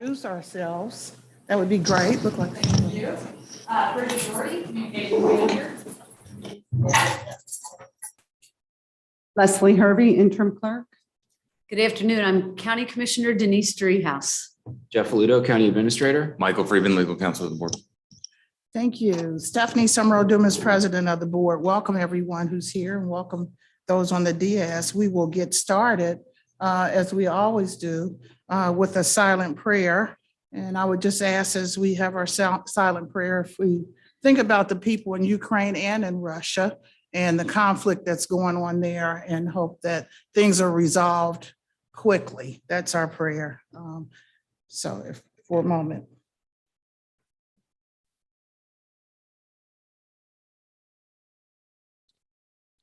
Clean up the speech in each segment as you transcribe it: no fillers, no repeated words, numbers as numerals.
Introduce ourselves. That would be great. Look like. Thank you. Bridget Doherty, Communication Manager. Leslie Hervey, interim clerk. Good afternoon. I'm County Commissioner Denise Driehaus. Jeff Ludo, County Administrator. Michael Friedman, Legal Counsel of the Board. Thank you. Stephanie Summerall Dumas, President of the Board. Welcome everyone who's here and welcome those on the DS. We will get started, as we always do, with a silent prayer. And I would just ask, as we have our silent prayer, if we think about the people in Ukraine and in Russia and the conflict that's going on there, and hope that things are resolved quickly. That's our prayer. So if for a moment.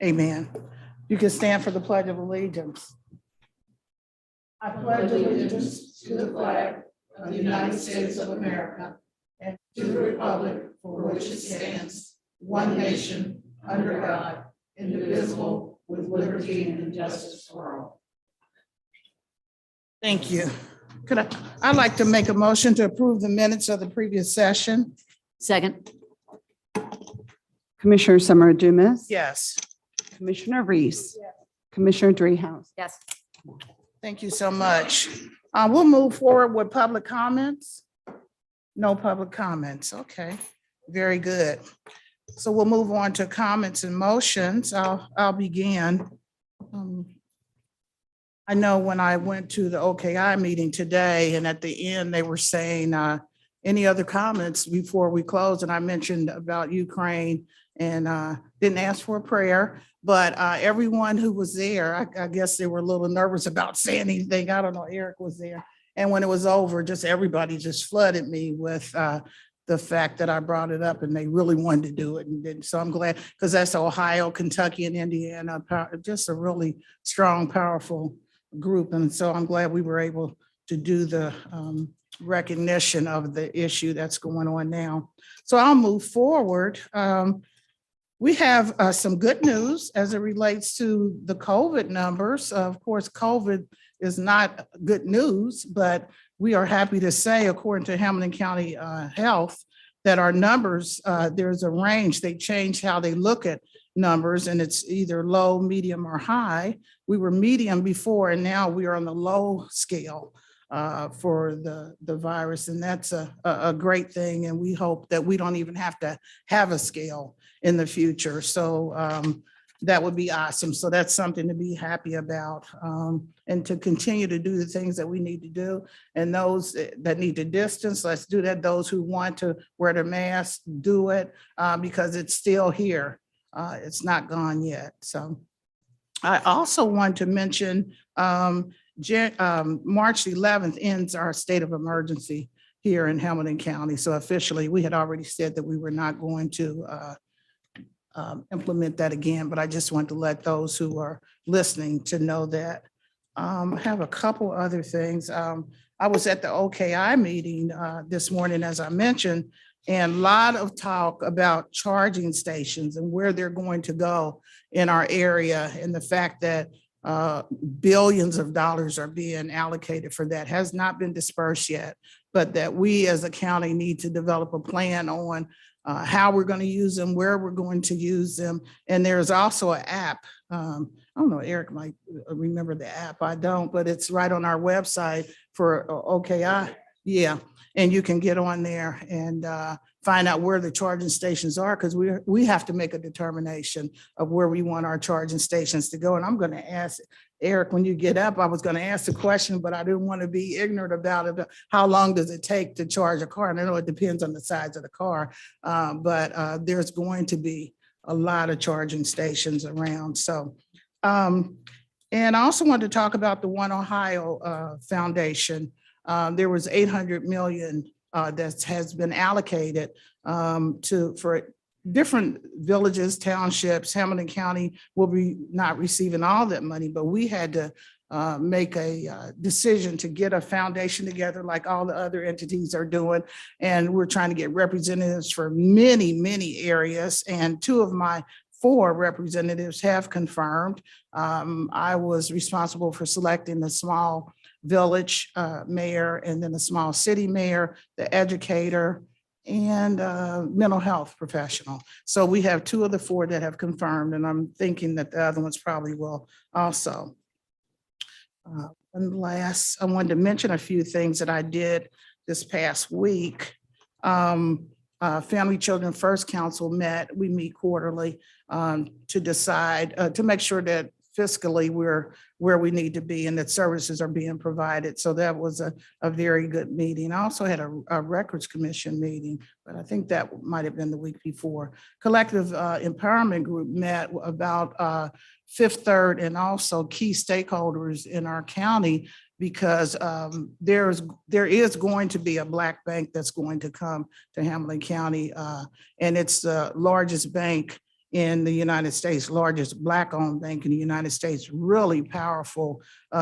Amen. You can stand for the Pledge of Allegiance. I pledge allegiance to the flag of the United States of America and to the republic for which it stands, one nation, under God, indivisible, with liberty and justice for all. Thank you. I'd like to make a motion to approve the minutes of the previous session. Second. Commissioner Summer Dumas. Yes. Commissioner Reese. Commissioner Driehaus. Yes. Thank you so much. We'll move forward with public comments. No public comments. Okay, very good. So we'll move on to comments and motions. I'll begin. I know when I went to the OKI meeting today, and at the end, they were saying, any other comments before we close? And I mentioned about Ukraine and didn't ask for a prayer, but everyone who was there, I guess they were a little nervous about saying anything. I don't know, Eric was there. And when it was over, just everybody just flooded me with the fact that I brought it up, and they really wanted to do it. And then, so I'm glad, because that's Ohio, Kentucky, and Indiana, just a really strong, powerful group. And so I'm glad we were able to do the recognition of the issue that's going on now. So I'll move forward. We have some good news as it relates to the COVID numbers. Of course, COVID is not good news, but we are happy to say, according to Hamilton County Health, that our numbers, there's a range. They changed how they look at numbers, and it's either low, medium, or high. We were medium before, and now we are on the low scale for the virus, and that's a great thing. And we hope that we don't even have to have a scale in the future. So that would be awesome. So that's something to be happy about, and to continue to do the things that we need to do. And those that need to distance, let's do that. Those who want to wear the mask, do it, because it's still here. It's not gone yet. So I also want to mention March 11th ends our state of emergency here in Hamilton County. So officially, we had already said that we were not going to implement that again, but I just want to let those who are listening to know that. I have a couple other things. I was at the OKI meeting this morning, as I mentioned, and a lot of talk about charging stations and where they're going to go in our area, and the fact that billions of dollars are being allocated for that has not been dispersed yet, but that we as a county need to develop a plan on how we're going to use them, where we're going to use them. And there's also an app. I don't know, Eric might remember the app. I don't, but it's right on our website for OKI. Yeah. And you can get on there and find out where the charging stations are, because we have to make a determination of where we want our charging stations to go. And I'm going to ask Eric, when you get up, I was going to ask the question, but I didn't want to be ignorant about it. How long does it take to charge a car? And I know it depends on the size of the car, but there's going to be a lot of charging stations around. So, and I also want to talk about the One Ohio Foundation. There was 800 million that has been allocated for different villages, townships. Hamilton County will be not receiving all that money, but we had to make a decision to get a foundation together like all the other entities are doing. And we're trying to get representatives for many, many areas. And 2 of my 4 representatives have confirmed. I was responsible for selecting the small village mayor, and then the small city mayor, the educator, and mental health professional. So we have 2 of the 4 that have confirmed, and I'm thinking that the other ones probably will also. And last, I wanted to mention a few things that I did this past week. Family Children First Council met, we meet quarterly to decide, to make sure that fiscally we're where we need to be and that services are being provided. So that was a very good meeting. I also had a Records Commission meeting, but I think that might have been the week before. Collective Empowerment Group met about Fifth Third and also key stakeholders in our county, because there is going to be a Black bank that's going to come to Hamilton County, and it's the largest bank in the United States, largest Black-owned bank in the United States. Really powerful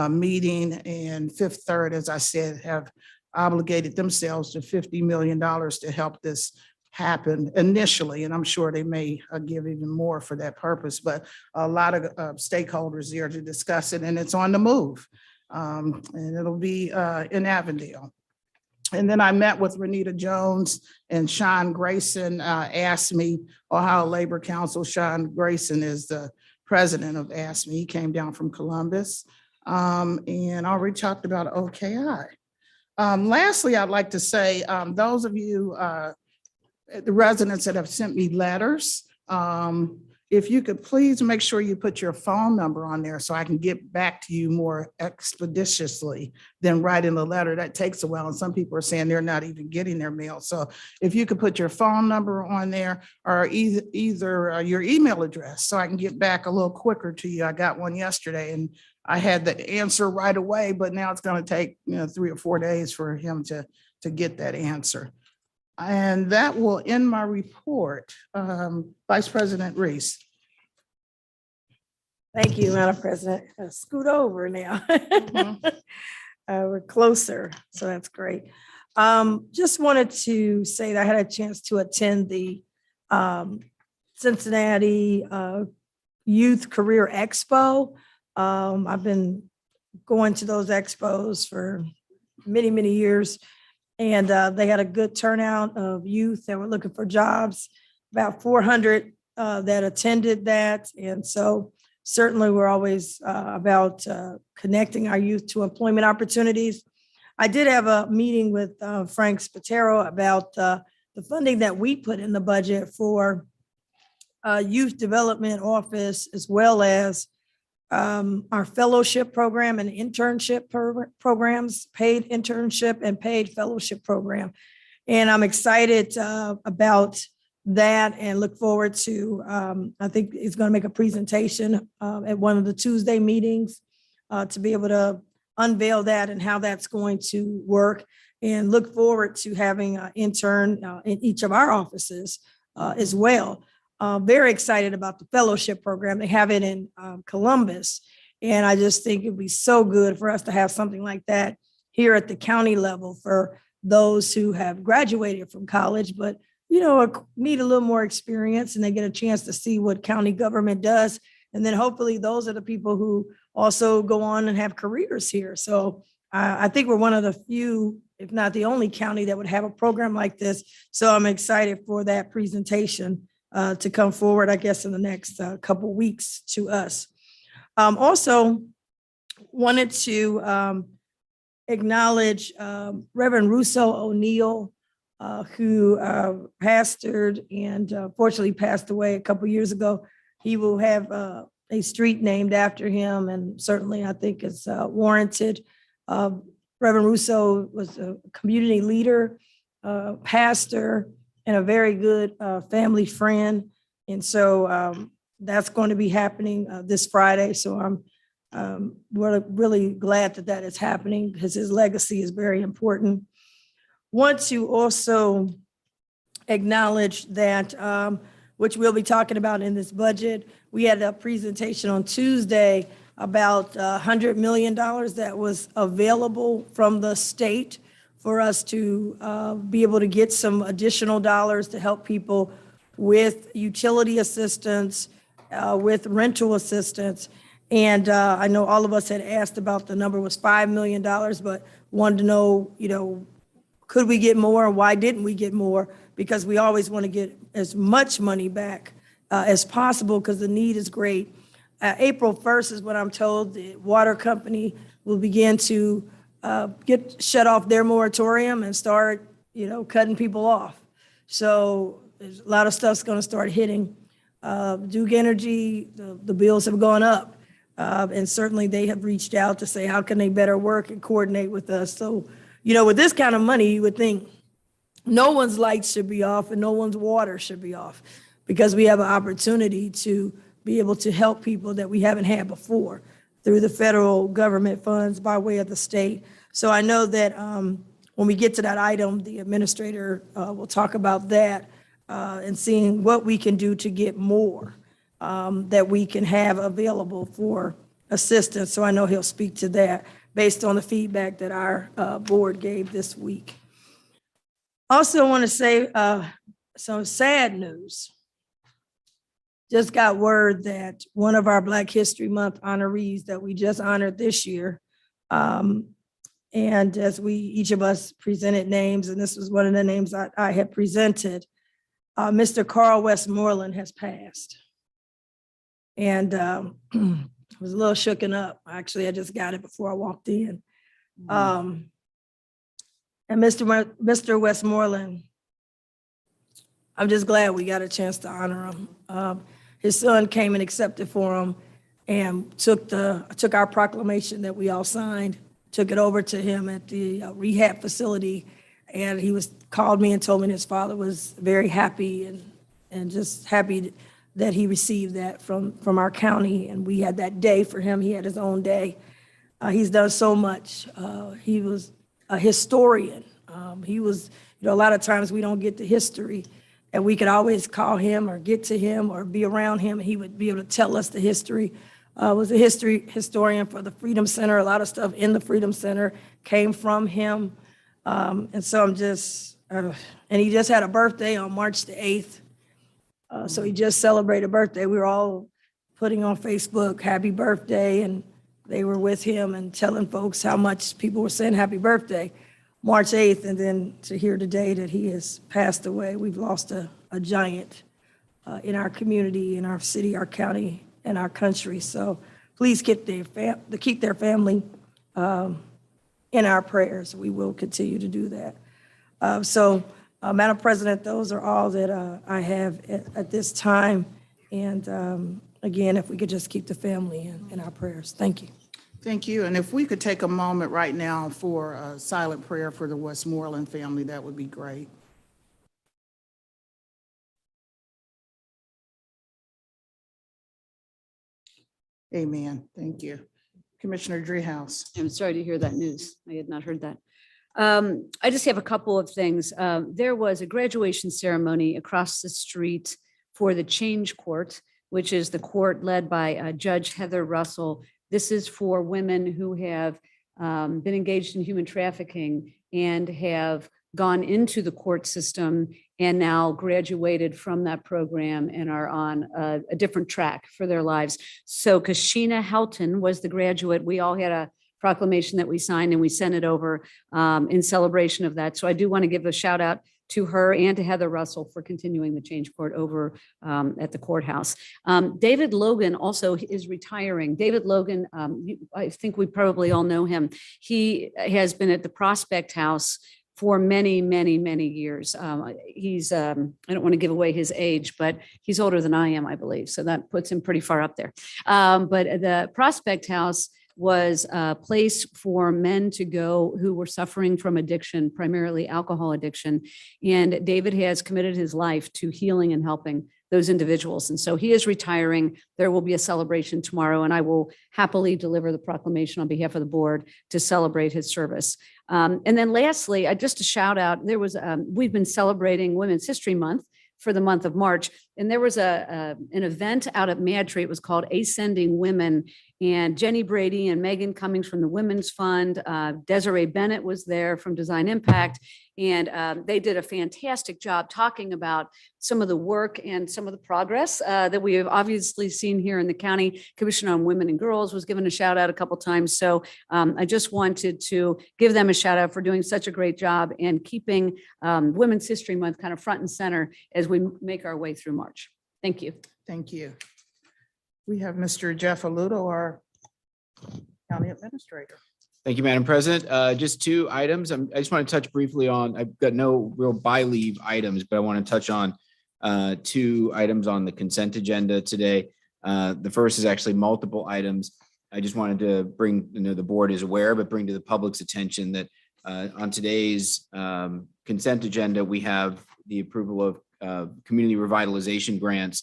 meeting, and Fifth Third, as I said, have obligated themselves to $50 million to help this happen initially, and I'm sure they may give even more for that purpose, but a lot of stakeholders there to discuss it, and it's on the move. And it'll be in Avondale. And then I met with Renita Jones and Sean Grayson, asked me, Ohio Labor Council. Sean Grayson is the president of ASME. He came down from Columbus. And I already talked about OKI. Lastly, I'd like to say, those of you, the residents that have sent me letters, if you could please make sure you put your phone number on there so I can get back to you more expeditiously than writing the letter. That takes a while, and some people are saying they're not even getting their mail. So if you could put your phone number on there, or either your email address, so I can get back a little quicker to you. I got one yesterday and I had the answer right away, but now it's going to take 3 or 4 days for him to get that answer. And that will end my report. Vice President Reese. Thank you, Madam President. Scoot over now. Mhm. We're closer, so that's great. Just wanted to say that I had a chance to attend the Cincinnati Youth Career Expo. I've been going to those expos for many, many years. And they had a good turnout of youth that were looking for jobs, about 400 that attended that. And so certainly we're always about connecting our youth to employment opportunities. I did have a meeting with Frank Spatero about the funding that we put in the budget for youth development office, as well as our fellowship program and internship programs, paid internship and paid fellowship program. And I'm excited about that and look forward to, I think he's going to make a presentation at one of the Tuesday meetings to be able to unveil that and how that's going to work, and look forward to having an intern in each of our offices as well. Very excited about the fellowship program. They have it in Columbus. And I just think it'd be so good for us to have something like that here at the county level for those who have graduated from college, but need a little more experience, and they get a chance to see what county government does. And then hopefully those are the people who also go on and have careers here. So I think we're one of the few, if not the only county that would have a program like this. So I'm excited for that presentation to come forward, I guess, in the next couple weeks to us. Also wanted to acknowledge Reverend Russo O'Neill, who pastored and fortunately passed away a couple years ago. He will have a street named after him, and certainly I think it's warranted. Reverend Russo was a community leader, pastor, and a very good family friend. And so that's going to be happening this Friday. So I'm really glad that that is happening, because his legacy is very important. Want to also acknowledge that, which we'll be talking about in this budget. We had a presentation on Tuesday about $100 million that was available from the state for us to be able to get some additional dollars to help people with utility assistance, with rental assistance. And I know all of us had asked about the number was $5 million, but wanted to know, could we get more? Why didn't we get more? Because we always want to get as much money back as possible because the need is great. April 1st is what I'm told, the water company will begin to get shut off their moratorium and start, cutting people off. So there's a lot of stuff's going to start hitting. Duke Energy, the bills have gone up. And certainly they have reached out to say, how can they better work and coordinate with us? So, with this kind of money, you would think no one's lights should be off and no one's water should be off because we have an opportunity to be able to help people that we haven't had before through the federal government funds by way of the state. So I know that when we get to that item, the administrator will talk about that and seeing what we can do to get more that we can have available for assistance. So I know he'll speak to that based on the feedback that our board gave this week. Also want to say some sad news. Just got word that one of our Black History Month honorees that we just honored this year, and as each of us presented names, and this was one of the names I had presented, Mr. Carl Westmoreland has passed. And I was a little shooken up. Actually, I just got it before I walked in. And Mr. Westmoreland, I'm just glad we got a chance to honor him. His son came and accepted for him and took our proclamation that we all signed, took it over to him at the rehab facility. And he called me and told me his father was very happy and just happy that he received that from our county. And we had that day for him. He had his own day. He's done so much. He was a historian. He was, a lot of times we don't get the history, and we could always call him or get to him or be around him, and he would be able to tell us the history. Was a historian for the Freedom Center. A lot of stuff in the Freedom Center came from him. And so I'm just, and he just had a birthday on March the 8th. So he just celebrated a birthday. We were all putting on Facebook, happy birthday, and they were with him and telling folks how much people were saying happy birthday, March 8th. And then to hear today that he has passed away, we've lost a giant in our community, in our city, our county, and our country. So please keep their family in our prayers. We will continue to do that. Madam President, those are all that I have at this time. And again, if we could just keep the family in our prayers. Thank you. Thank you. And if we could take a moment right now for a silent prayer for the Westmoreland family, that would be great. Amen. Thank you. Commissioner Dreehouse. I'm sorry to hear that news. I had not heard that. I just have a couple of things. There was a graduation ceremony across the street for the Change Court, which is the court led by Judge Heather Russell. This is for women who have been engaged in human trafficking and have gone into the court system and now graduated from that program and are on a different track for their lives. So Kashina Helton was the graduate. We all had a proclamation that we signed and we sent it over in celebration of that. So I do want to give a shout out to her and to Heather Russell for continuing the Change Court over at the courthouse. David Logan also is retiring. David Logan, I think we probably all know him. He has been at the Prospect House for many, many, many years. He's, I don't want to give away his age, but he's older than I am, I believe. So that puts him pretty far up there. But the Prospect House was a place for men to go who were suffering from addiction, primarily alcohol addiction. And David has committed his life to healing and helping those individuals. And so he is retiring. There will be a celebration tomorrow, and I will happily deliver the proclamation on behalf of the board to celebrate his service. And then lastly, just a shout out, there was, we've been celebrating Women's History Month for the month of March. And there was an event out at Madry. It was called Ascending Women. And Jenny Brady and Megan Cummings from the Women's Fund, Desiree Bennett was there from Design Impact. And they did a fantastic job talking about some of the work and some of the progress that we have obviously seen here in the county. Commission on Women and Girls was given a shout out a couple times. So I just wanted to give them a shout out for doing such a great job and keeping Women's History Month kind of front and center as we make our way through March. Thank you. Thank you. We have Mr. Jeff Aludo, our county administrator. Thank you, Madam President. Just two items. I just want to touch briefly on, I've got no real by leave items, but I want to touch on two items on the consent agenda today. The first is actually multiple items. I just wanted to bring, the board is aware, but bring to the public's attention that on today's consent agenda, we have the approval of community revitalization grants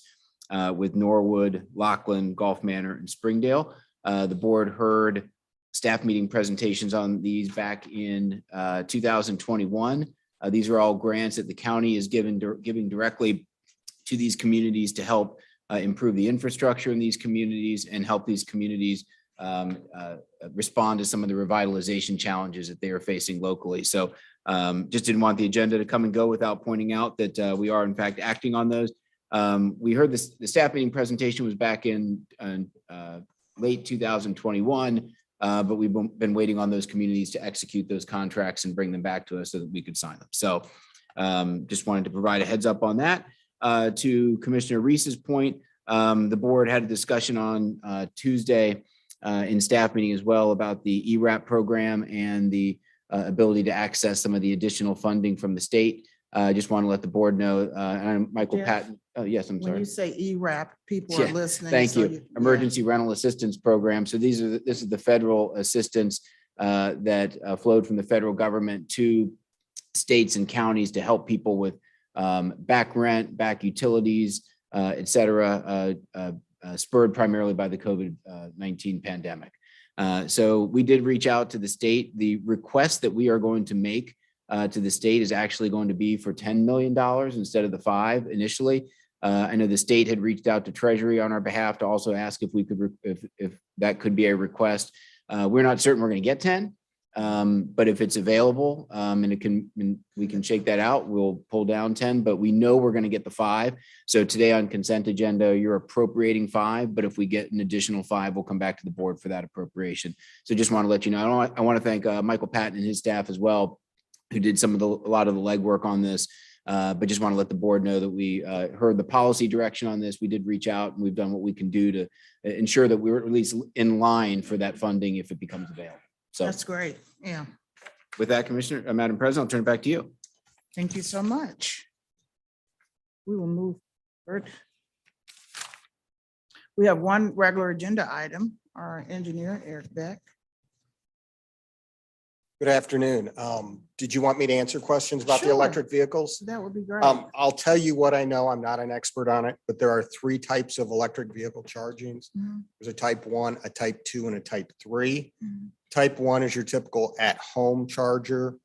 with Norwood, Lockland, Gulf Manor, and Springdale. The board heard staff meeting presentations on these back in 2021. These are all grants that the county is giving directly to these communities to help improve the infrastructure in these communities and help these communities respond to some of the revitalization challenges that they are facing locally. So just didn't want the agenda to come and go without pointing out that we are in fact acting on those. We heard this, the staff meeting presentation was back in late 2021, but we've been waiting on those communities to execute those contracts and bring them back to us so that we could sign them. So just wanted to provide a heads up on that. To Commissioner Reese's point, the board had a discussion on Tuesday in staff meeting as well about the ERAP program and the ability to access some of the additional funding from the state. I just want to let the board know, and Michael Jeff, Patton, oh, yes, I'm When sorry. you say ERAP, people are Yeah, listening. Thank so you. Emergency Rental Assistance Program. So this is the federal assistance that flowed from the federal government to states and counties to help people with back rent, back utilities, et cetera, spurred primarily by the COVID-19 pandemic. So we did reach out to the state. The request that we are going to make to the state is actually going to be for $10 million instead of the 5 initially. I know the state had reached out to Treasury on our behalf to also ask if we could, if that could be a request. We're not certain we're going to get 10, but if it's available and we can shake that out, we'll pull down 10, but we know we're going to get the 5. So today on consent agenda, you're appropriating 5, but if we get an additional 5, we'll come back to the board for that appropriation. So just want to let you know, I want to thank Michael Patton and his staff as well, who did a lot of the legwork on this. But just want to let the board know that we heard the policy direction on this. We did reach out and we've done what we can do to ensure that we're at least in line for that funding if it becomes available. So That's great. Yeah. with that, Commissioner, Madam President, I'll turn it back to you. Thank you so much. We will move forward. We have one regular agenda item, our engineer, Eric Beck. Good afternoon. Did you want me to answer questions about the Sure. electric vehicles? That would be great. I'll tell you what I know. I'm not an expert on it, but there are 3 types of electric vehicle chargings. Mhm, There's a type 1, a type 2, and a type 3. mhm. Type 1 is your typical at-home charger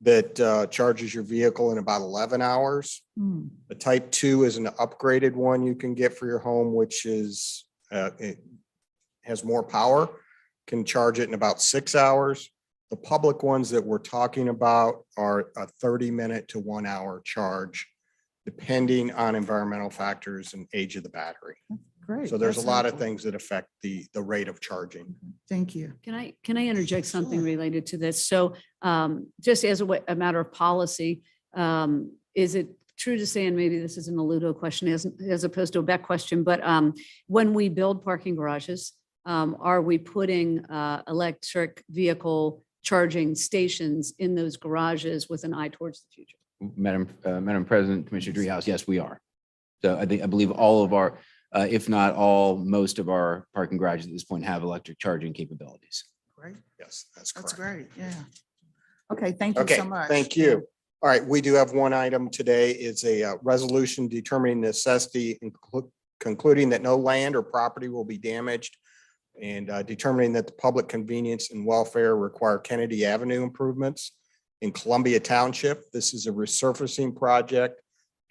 that charges your vehicle in about 11 hours. Mm, The type 2 is an upgraded one you can get for your home, which is it has more power, can charge it in about 6 hours. The public ones that we're talking about are a 30-minute to 1 hour charge, depending on environmental factors and age of the battery. Great. So there's a That's lot of helpful. things that affect the rate of charging. Thank you. Can I interject something Sure. related to this? So just as a matter of policy, is it true to say, and maybe this isn't a Ludo question as opposed to a Beck question, but when we build parking garages, are we putting electric vehicle charging stations in those garages with an eye towards the future? Madam President, Commissioner Dreehouse, yes, we are. So I believe all of our, if not all, most of our parking garages at this point have electric charging capabilities. Great. Yes, that's That's correct. great. Yeah. Okay, thank you Okay, so much. thank you. All right, we do have one item today. It's a resolution determining necessity and concluding that no land or property will be damaged and determining that the public convenience and welfare require Kennedy Avenue improvements in Columbia Township. This is a resurfacing project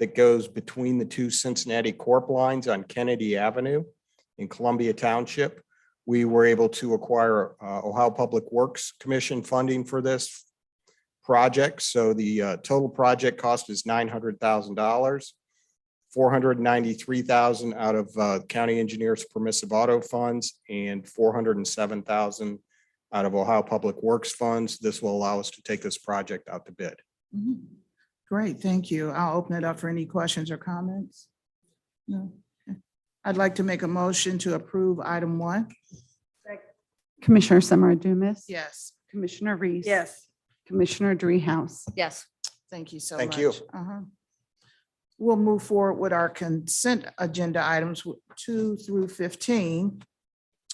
that goes between the 2 Cincinnati Corp lines on Kennedy Avenue in Columbia Township. We were able to acquire Ohio Public Works Commission funding for this project. So the total project cost is $900,000. $493,000 out of county engineers permissive auto funds and $407,000 out of Ohio Public Works funds. This will allow us to take this project out to bid. Mhm. Great, thank you. I'll open it up for any questions or comments. No. Okay. I'd like to make a motion to approve item 1. Commissioner Summer Dumas. Yes, Commissioner Reese. Yes. Commissioner Dreehouse. Yes. thank you so much. Thank you. We'll move forward with our consent agenda items 2 through 15.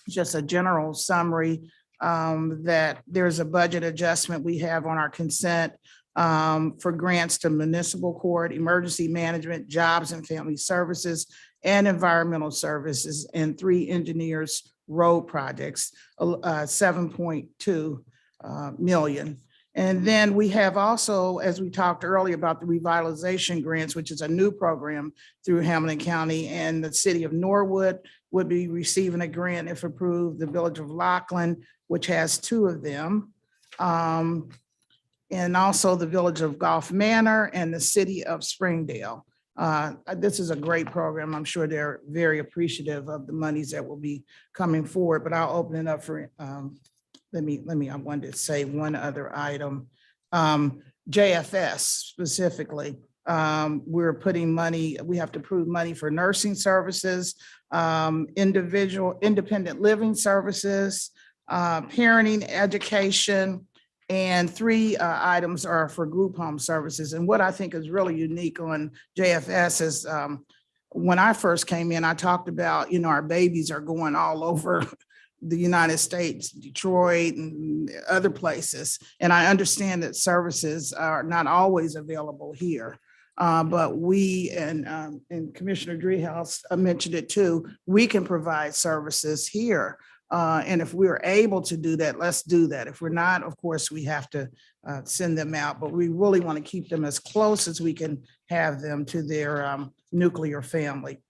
Just a general summary that there's a budget adjustment we have on our consent for grants to municipal court, emergency management, jobs and family services, and environmental services, and 3 engineers road projects, 7.2 million. And then we have also, as we talked earlier about the revitalization grants, which is a new program through Hamilton County, and the city of Norwood would be receiving a grant if approved, the village of Laughlin, which has 2 of them. And also the village of Gulf Manor and the city of Springdale. This is a great program. I'm sure they're very appreciative of the monies that will be coming forward, but I'll open it up for, I wanted to say one other item. JFS specifically, we're putting money, we have to approve money for nursing services, independent living services, parenting, education, and 3 items are for group home services. And what I think is really unique on JFS is when I first came in, I talked about, our babies are going all over the United States, Detroit and other places. And I understand that services are not always available here. But we, and Commissioner Dreehouse mentioned it too, we can provide services here. And if we're able to do that, let's do that. If we're not, of course, we have to send them out, but we really want to keep them as close as we can have them to their nuclear family.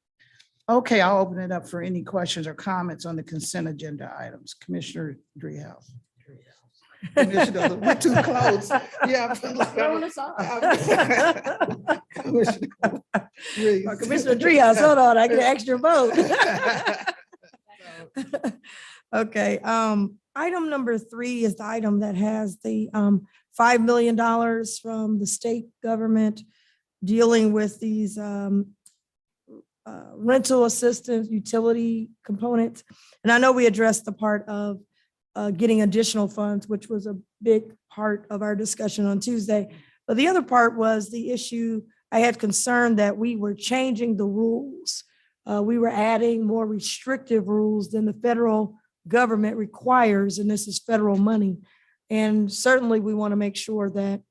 Okay, I'll open it up for any questions or comments on the consent agenda items. Commissioner Dreehouse. Commissioner, we're too close. Yeah. Throwing us off. Commissioner Dreehouse, hold on, I get an extra vote. Okay, item number 3 is the item that has the $5 million from the state government dealing with these rental assistance, utility components. And I know we addressed the part of getting additional funds, which was a big part of our discussion on Tuesday. But the other part was the issue, I had concern that we were changing the rules. We were adding more restrictive rules than the federal government requires, and this is federal money. And certainly we want to make sure that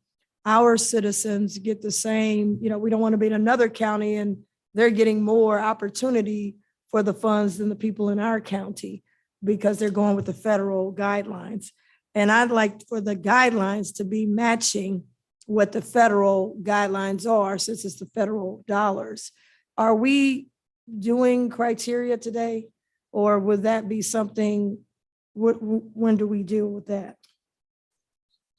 our citizens get the same, we don't want to be in another county and they're getting more opportunity for the funds than the people in our county because they're going with the federal guidelines. And I'd like for the guidelines to be matching what the federal guidelines are, since it's the federal dollars. Are we doing criteria today? Or would that be something, when do we deal with that?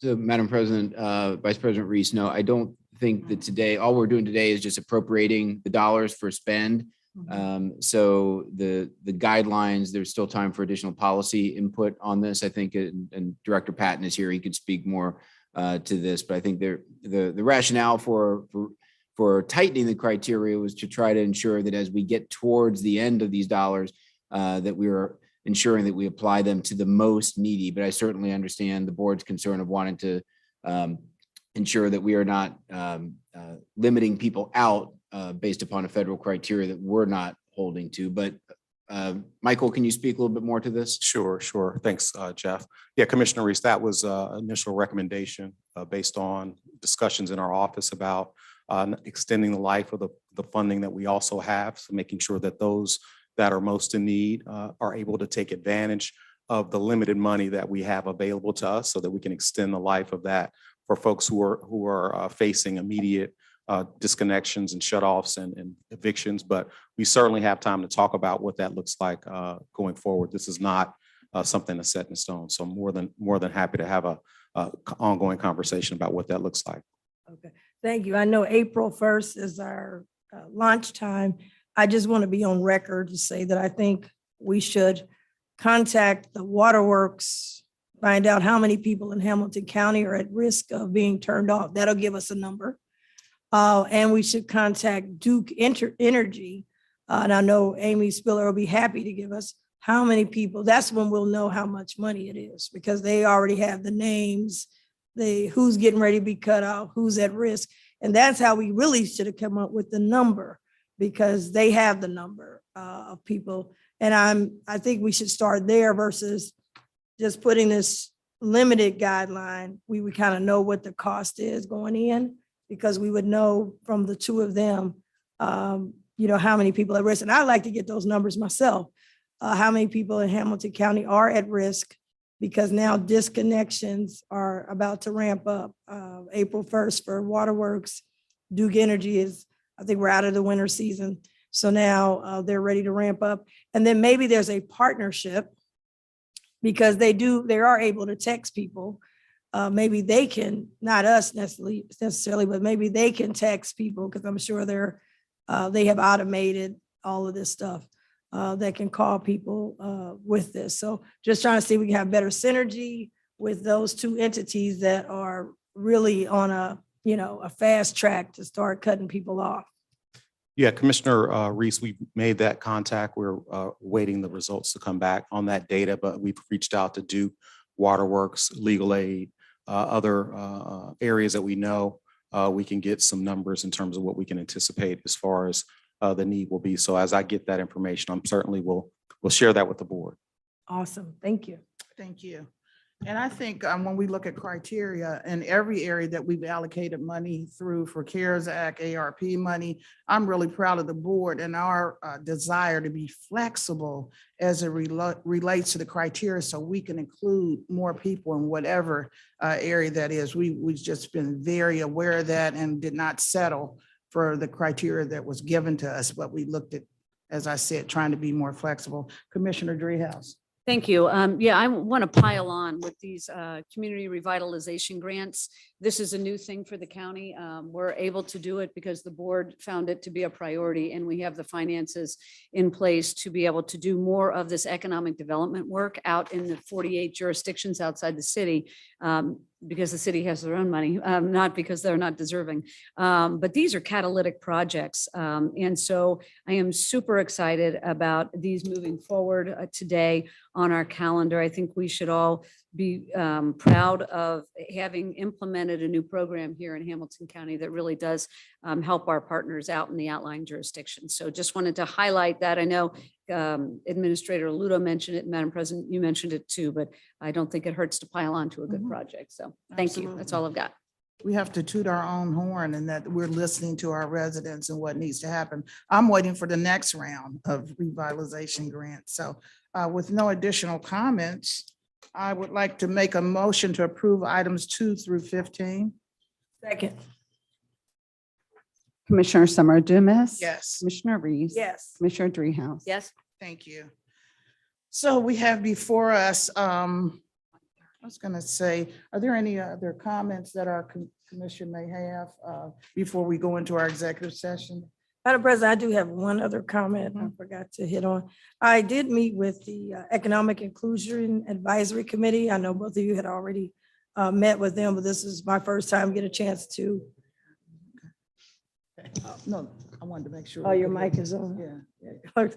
So, Madam President, Vice President Reese, no, I don't think that today, all we're doing today is just appropriating the dollars for spend. So the guidelines, there's still time for additional policy input on this. I think, and Director Patton is here, he could speak more to this, but I think the rationale for tightening the criteria was to try to ensure that as we get towards the end of these dollars, that we are ensuring that we apply them to the most needy. But I certainly understand the board's concern of wanting to ensure that we are not limiting people out based upon a federal criteria that we're not holding to. But Michael, can you speak a little bit more to this? Sure. Thanks, Jeff. Yeah, Commissioner Reese, that was initial recommendation based on discussions in our office about extending the life of the funding that we also have. So making sure that those that are most in need are able to take advantage of the limited money that we have available to us so that we can extend the life of that for folks who are facing immediate disconnections and shutoffs and evictions. But we certainly have time to talk about what that looks like going forward. This is not something that's set in stone. So more than happy to have a ongoing conversation about what that looks like. Okay, thank you. I know April 1st is our launch time. I just want to be on record to say that I think we should contact the waterworks, find out how many people in Hamilton County are at risk of being turned off. That'll give us a number. And we should contact Duke Energy. And I know Amy Spiller will be happy to give us how many people. That's when we'll know how much money it is, because they already have the names, who's getting ready to be cut off, who's at risk. And that's how we really should have come up with the number, because they have the number of people. And I think we should start there versus just putting this limited guideline. We would kind of know what the cost is going in, because we would know from the two of them, how many people at risk. And I'd like to get those numbers myself. How many people in Hamilton County are at risk, because now disconnections are about to ramp up. April 1st for waterworks. Duke Energy I think we're out of the winter season. So now they're ready to ramp up. And then maybe there's a partnership, because they are able to text people. Maybe they can, not us necessarily, but maybe they can text people, because I'm sure they have automated all of this stuff that can call people with this. So just trying to see if we can have better synergy with those two entities that are really on a fast track to start cutting people off. Yeah, Commissioner Reese, we made that contact. We're waiting the results to come back on that data, but we've reached out to Duke, Waterworks, Legal Aid, other areas that we know we can get some numbers in terms of what we can anticipate as far as the need will be. So as I get that information, I'm certainly will share that with the board. Awesome. Thank you. Thank you. And I think when we look at criteria in every area that we've allocated money through for CARES Act, ARP money, I'm really proud of the board and our desire to be flexible as it relates to the criteria, so we can include more people in whatever area that is. We've just been very aware of that and did not settle for the criteria that was given to us, but we looked at, as I said, trying to be more flexible. Commissioner Dreehouse. Thank you. Yeah, I want to pile on with these community revitalization grants. This is a new thing for the county. We're able to do it because the board found it to be a priority, and we have the finances in place to be able to do more of this economic development work out in the 48 jurisdictions outside the city, because the city has their own money, not because they're not deserving. But these are catalytic projects. And so I am super excited about these moving forward today on our calendar. I think we should all be proud of having implemented a new program here in Hamilton County that really does help our partners out in the outlying jurisdictions. So just wanted to highlight that. I know Administrator Ludo mentioned it, Madam President, you mentioned it too, but I don't think it hurts to pile on to a good project. So thank you. That's all I've got. We have to toot our own horn, and that we're listening to our residents and what needs to happen. I'm waiting for the next round of revitalization grants. So with no additional comments, I would like to make a motion to approve items 2 through 15. Second. Commissioner Summer Dumas. Yes. Commissioner Reese. Yes. Commissioner Dreehouse. Yes. Thank you. So we have before us, I was going to say, are there any other comments that our commission may have before we go into our executive session? Madam President, I do have one other comment I forgot to hit on. I did meet with the Economic Inclusion Advisory Committee. I know both of you had already met with them, but this is my first time get a chance to. No, I wanted to make sure. Oh, your mic is on. Yeah.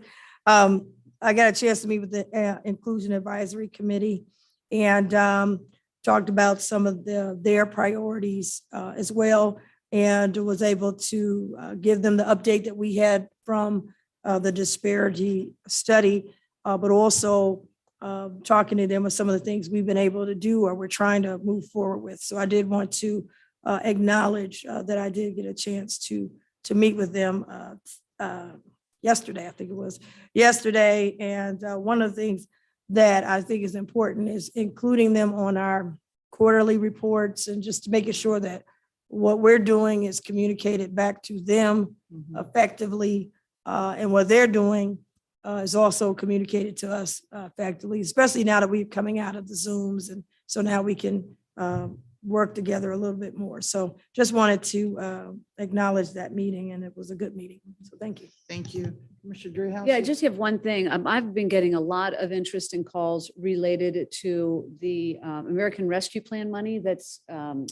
I got a chance to meet with the Inclusion Advisory Committee and talked about some of their priorities as well, and was able to give them the update that we had from the disparity study, but also talking to them with some of the things we've been able to do or we're trying to move forward with. So I did want to acknowledge that I did get a chance to meet with them yesterday. I think it was yesterday. And one of the things that I think is important is including them on our quarterly reports and just making sure that what we're doing is communicated back to them effectively, and what they're doing is also communicated to us effectively, especially now that we're coming out of the Zooms. And so now we can work together a little bit more. So just wanted to acknowledge that meeting, and it was a good meeting. So thank you. Thank you. Commissioner Dreehouse? Yeah, I just have one thing. I've been getting a lot of interest in calls related to the American Rescue Plan money that's,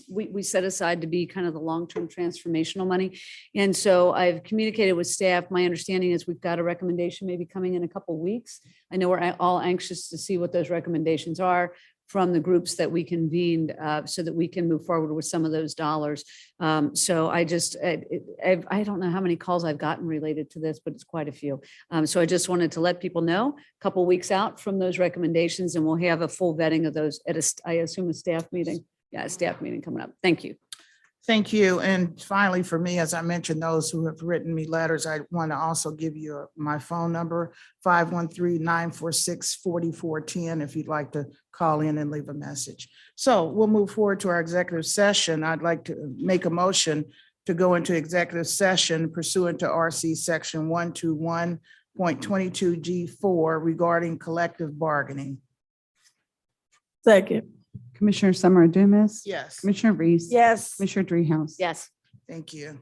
we set aside to be kind of the long-term transformational money. And so I've communicated with staff. My understanding is we've got a recommendation maybe coming in a couple weeks. I know we're all anxious to see what those recommendations are from the groups that we convened so that we can move forward with some of those dollars. So I just, I don't know how many calls I've gotten related to this, but it's quite a few. So I just wanted to let people know, a couple weeks out from those recommendations, and we'll have a full vetting of those at a, I assume, a staff meeting. Yeah, a staff meeting coming up. Thank you. Thank you. And finally, for me, as I mentioned, those who have written me letters, I want to also give you my phone number, 513-946-4410, if you'd like to call in and leave a message. So we'll move forward to our executive session. I'd like to make a motion to go into executive session pursuant to RC Section 121.22G4 regarding collective bargaining. Second. Commissioner Summer Dumas. Yes, Commissioner Reese. Yes. Commissioner Dreehouse. Yes. thank you.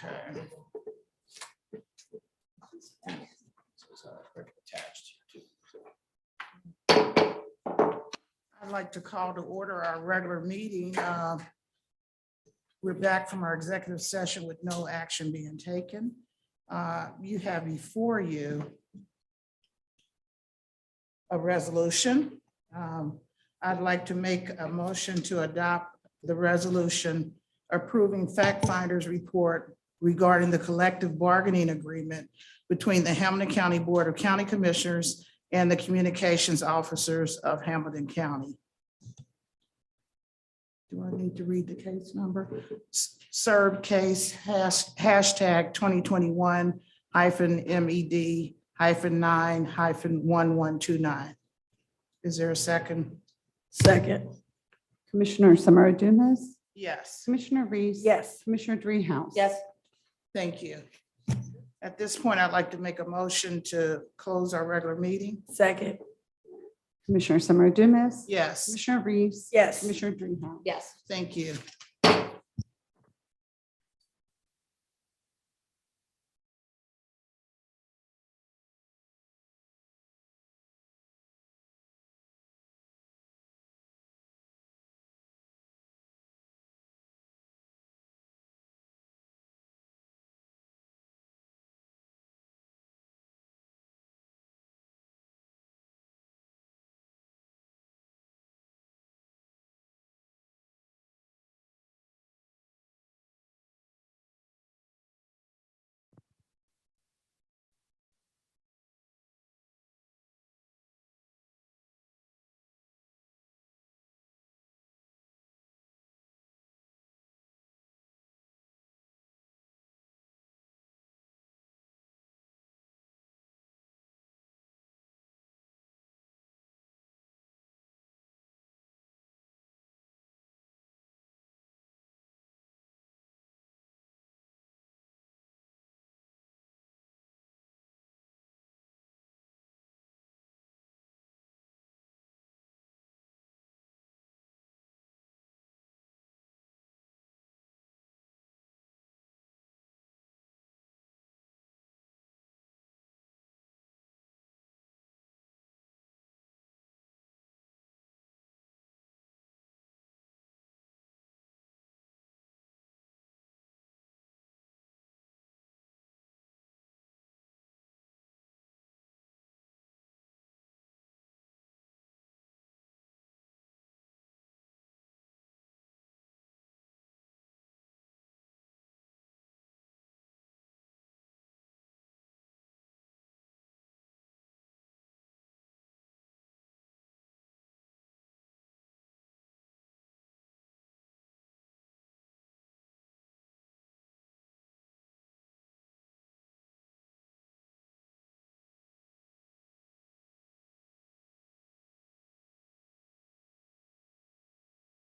Okay. I'd like to call to order our regular meeting. We're back from our executive session with no action being taken. You have before you a resolution. I'd like to make a motion to adopt the resolution approving fact finders report regarding the collective bargaining agreement between the Hamilton County Board of County Commissioners and the communications officers of Hamilton County. Do I need to read the case number? Served case hashtag 2021-MED-9-1129. Is there a second? Second. Commissioner Summer Dumas, Yes. Commissioner Reese. Yes. Commissioner Dreehouse. Thank you. At this point, I'd like to make a motion to close our regular meeting. Second. Commissioner Summer Dumas. Yes, Commissioner Reese. Yes. Commissioner Dreehouse. Yes. thank you.